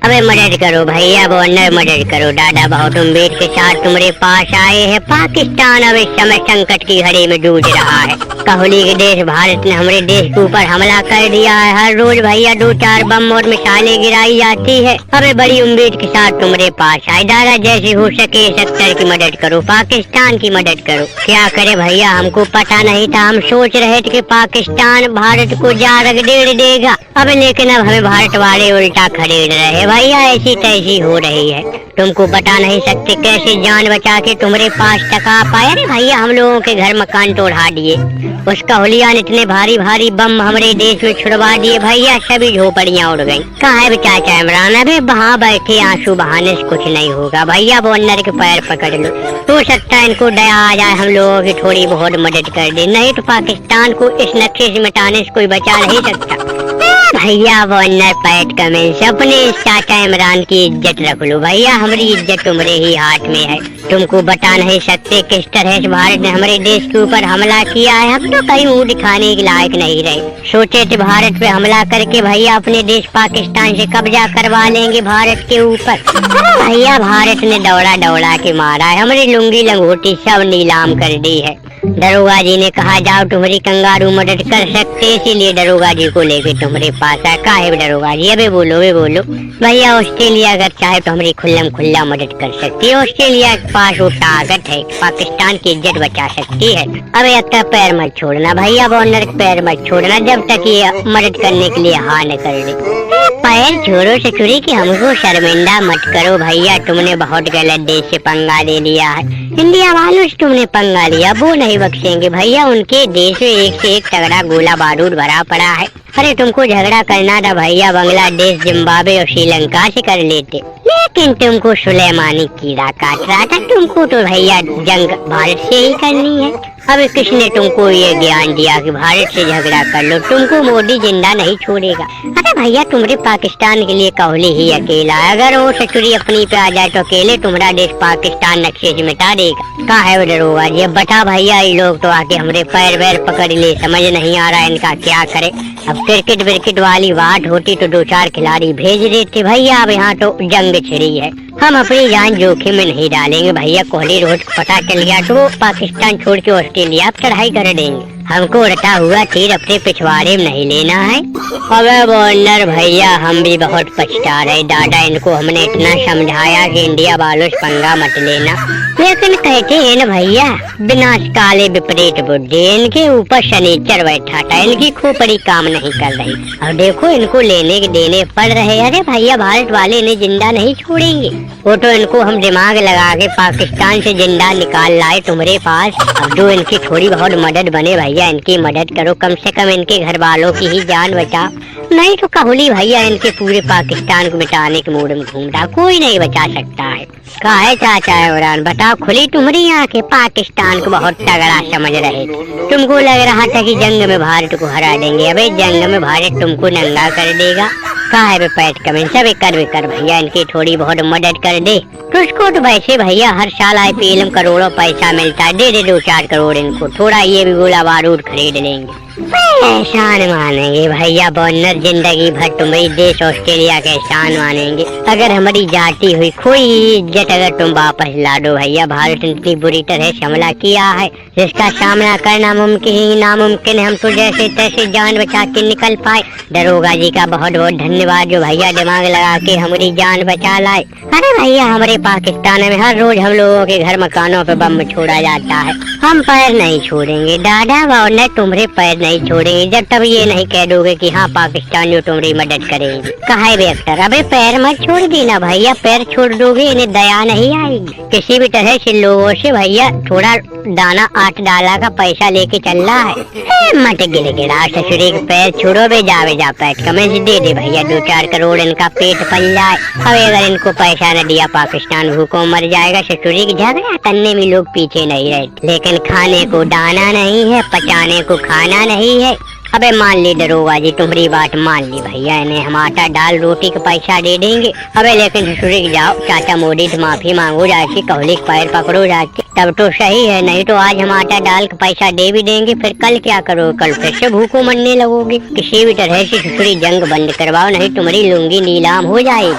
अबे मदद करो भैया, गवर्नर मदद करो। दादा बहुत उम्मीद के साथ तुम्हारे पास आए हैं। पाकिस्तान अब इस समय संकट की घड़ी में जूझ रहा है। कोहली के देश भारत ने हमारे देश के ऊपर हमला कर दिया है। हर रोज भैया 2-4 बम और मिसाइलें गिराई जाती है। अबे बड़ी उम्मीद के साथ तुम्हारे पास आए। दादा जैसे हो सके इस अख्तर की मदद करो, पाकिस्तान की मदद करो। क्या करे भैया, हमको पता नहीं था। हम सोच रहे थे कि पाकिस्तान भारत को जा रगड़ेड़ देगा। अब लेकिन अब हमें भारत वाले उल्टा खरीद रहे भैया। ऐसी तैसी हो रही है, तुमको बता नहीं सकते कैसे जान बचा के तुम्हारे पास तक आ पाए। अरे भैया हम लोगों के घर मकान तो उड़ा दिए। उस कोहलिया ने इतने भारी भारी बम हमारे देश में छुड़वा दिए भैया, सभी झोपड़ियाँ उड़ गयी। कहाँ है चाचा इमरान? अबे वहाँ बैठे आंसू बहाने से कुछ नहीं होगा भैया। गवर्नर के पैर पकड़ लो, हो सकता है इनको दया आ जाए, हम लोगों की थोड़ी बहुत मदद कर दे। नहीं तो पाकिस्तान को इस नक्शे से मिटाने से कोई बचा नहीं सकता भैया। गवर्नर पैट कमेंस, अपने चाचा इमरान की इज्जत रख लो भैया। हमारी इज्जत तुम्हारे ही हाथ में है। तुमको बता नहीं सकते किस तरह से भारत ने हमारे देश के ऊपर हमला किया है। हम तो कहीं मुंह दिखाने के लायक नहीं रहे। सोचे थे भारत पे हमला करके भैया अपने देश पाकिस्तान से कब्जा करवा लेंगे भारत के ऊपर। भैया भारत ने दौड़ा दौड़ा के मारा है। हमारी लुंगी लंगोटी सब नीलाम कर दी है। दरोगा जी ने कहा जाओ तुम्हारी कंगारू मदद कर सकते, इसीलिए दरोगा जी को लेके तुम्हारे पास आया। काहे दरोगा जी? अबे बोलो भैया। ऑस्ट्रेलिया अगर चाहे तो हमारी खुल्लम खुल्ला मदद कर सकती है। ऑस्ट्रेलिया के पास वो ताकत है, पाकिस्तान की इज्जत बचा सकती है। अबे अक्का पैर मत छोड़ना भैया, गवर्नर के पैर मत छोड़ना जब तक ये मदद करने के लिए हाँ न कर ले। पैर छोड़ो सचुरी की, हमको शर्मिंदा मत करो भैया। तुमने बहुत गलत देश से पंगा ले लिया है। इंडिया वालों से तुमने पंगा लिया, वो नहीं बख्शेंगे भैया। उनके देश में एक से एक तगड़ा गोला बारूद भरा पड़ा है। अरे तुमको झगड़ा करना था भैया, बांग्लादेश, जिम्बाब्वे और श्रीलंका से कर लेते, लेकिन तुमको सुलेमानी कीड़ा काट रहा था। तुमको तो भैया जंग भारत से ही करनी है। अब किसने तुमको ये ज्ञान दिया कि भारत से झगड़ा कर लो? तुमको मोदी जिंदा नहीं छोड़ेगा। अरे भैया तुम्हारे पाकिस्तान के लिए कोहली ही अकेला है। अगर वो सचुरी अपनी पे आ जाए तो अकेले तुम्हारा देश पाकिस्तान नक्शे से मिटा देगा। कहाँ है वो दरोगा जी? अब बता भैया, ये लोग तो आके हमारे पैर वैर पकड़ ले, समझ नहीं आ रहा है इनका क्या करे। अब क्रिकेट विकेट वाली बात होती तो 2-4 खिलाड़ी भेज देते भैया। अब यहाँ तो जंग छिड़ी है, हम अपनी जान जोखिम में नहीं डालेंगे भैया। कोहली रोज पता चल गया तो पाकिस्तान छोड़ के ऑस्ट्रेलिया चढ़ाई कर देंगे। हमको उड़ता हुआ तीर अपने पिछवाड़े में नहीं लेना है। अबे गवर्नर भैया हम भी बहुत पछता रहे। दादा इनको हमने इतना समझाया कि इंडिया वालों से पंगा मत लेना, लेकिन कहते हैं न भैया विनाश काले विपरीत बुद्धि। इनके ऊपर शनिचर बैठा था, इनकी खोपड़ी काम नहीं कर रही। अब देखो इनको लेने के देने पड़ रहे। अरे भैया भारत वाले इन्हें जिंदा नहीं छोड़ेंगे। वो तो इनको हम दिमाग लगा के पाकिस्तान से जिंदा निकाल लाए तुम्हारे पास। अब जो इनकी थोड़ी बहुत मदद बने भैया, इनकी मदद करो, कम से कम इनके घर वालों की ही जान बचाओ। नहीं तो कोहली भैया इनके पूरे पाकिस्तान को मिटाने के मूड में घूम रहा, कोई नहीं बचा सकता है। कहा है चाचा इमरान? बताओ खुली तुम्हारी आंखें पाकिस्तान को बहुत तगड़ा समझ रहे थे। तुमको लग रहा था कि जंग में भारत को हरा देंगे। अबे जंग में भारत तुमको नंगा कर देगा। कहा है पैट कमेंट? सब कर भैया, इनकी थोड़ी बहुत मदद कर दे। तो उसको तो वैसे भैया हर साल IPL में करोड़ों पैसा मिलता है, दे 2-4 करोड़ इनको। थोड़ा ये भी गोला बारूद खरीद लेंगे। एहसान मानेंगे भैया गवर्नर, जिंदगी भर तुम्हारी देश ऑस्ट्रेलिया का एहसान मानेंगे। अगर हमारी जाती हुई कोई इज्जत अगर तुम वापस ला दो भैया। भारत ने इतनी बुरी तरह से हमला किया है जिसका सामना करना मुमकिन ही नामुमकिन है। हम तो जैसे तैसे जान बचा के निकल पाए। दरोगा जी का बहुत बहुत धन्यवाद जो भैया दिमाग लगा के हमारी जान बचा लाए। अरे भैया हमारे पाकिस्तान में हर रोज हम लोगों के घर मकानों पे बम छोड़ा जाता है। हम पैर नहीं छोड़ेंगे दादा, गवर्नर तुम्हारे पैर नहीं छोड़ेंगे जब तक ये नहीं कह दोगे कि हाँ पाकिस्तानियों तुम्हारी मदद करेंगे। कहा है अख्तर? अबे पैर मत छोड़ देना भैया, पैर छोड़ दोगे इन्हें दया नहीं आएगी। किसी भी तरह से लोगों से भैया थोड़ा दाना 8 डाला का पैसा लेके चल रहा है। मत गिड़गिड़ा ससुरी के पैर छोड़ो बे जा पैट कमेंस दे दे भैया। 2-4 करोड़ इनका पेट पल जाए। अब अगर इनको पैसा न दिया पाकिस्तान भूखों मर जाएगा। ससुरी की झगड़ा करने में लोग पीछे नहीं रहते, लेकिन खाने को दाना नहीं है, पचाने को खाना नहीं है। अबे मान ली दरोगा जी तुम्हारी बात मान ली भैया, इन्हें हम आटा दाल रोटी का पैसा दे देंगे। अबे लेकिन ससुरी जाओ चाचा मोदी से माफी मांगो जाके, कोहली के पैर पकड़ो जाके, तब तो सही है। नहीं तो आज हम आटा दाल का पैसा दे भी देंगे, फिर कल क्या करो? कल फिर से भूखों मरने लगोगे। किसी भी तरह से ससुरी जंग बंद करवाओ, नहीं तुम्हारी लुंगी नीलाम हो जाएगी।